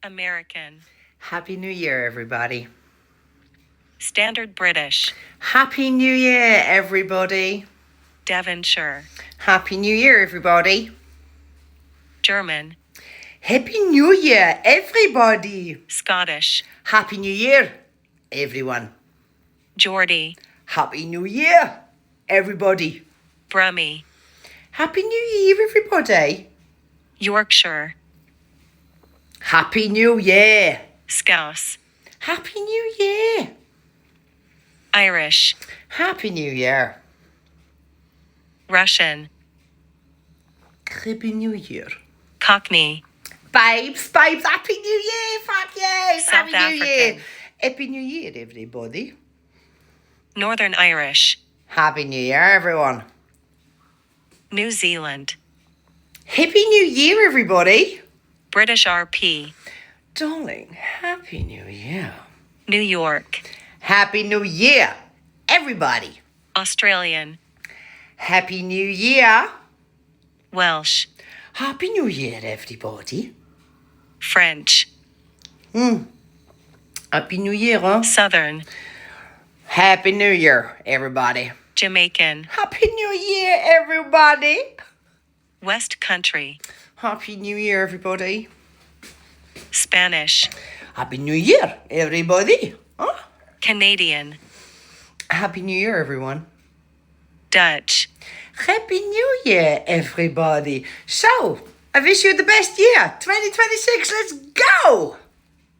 American. Happy New Year, everybody. Standard British. Happy New Year, everybody. Devonshire. Happy New Year, everybody. German. Happy New Year, everybody. Scottish. Happy New Year, everyone. Geordie. Happy New Year, everybody. Brummie. Happy New Year, everybody. Yorkshire. Happy New Year. Scouse. Happy New Year. Irish. Happy New Year. Russian. Happy New Year. Cockney. Babes, Happy New Year. Fuck yes. South Happy New Year. African. Happy New Year, everybody. Northern Irish. Happy New Year, everyone. New Zealand. Happy New Year, everybody. British RP. Darling, Happy New Year. New York. Happy New Year, everybody. Australian. Happy New Year. Welsh. Happy New Year, everybody. French. Happy New Year, huh? Southern. Happy New Year, everybody. Jamaican. Happy New Year, everybody. West Country. Happy New Year, everybody. Spanish. Happy New Year, everybody. Huh? Canadian. Happy New Year, everyone. Dutch. Happy New Year, everybody. So, I wish you the best year. 2026, let's go!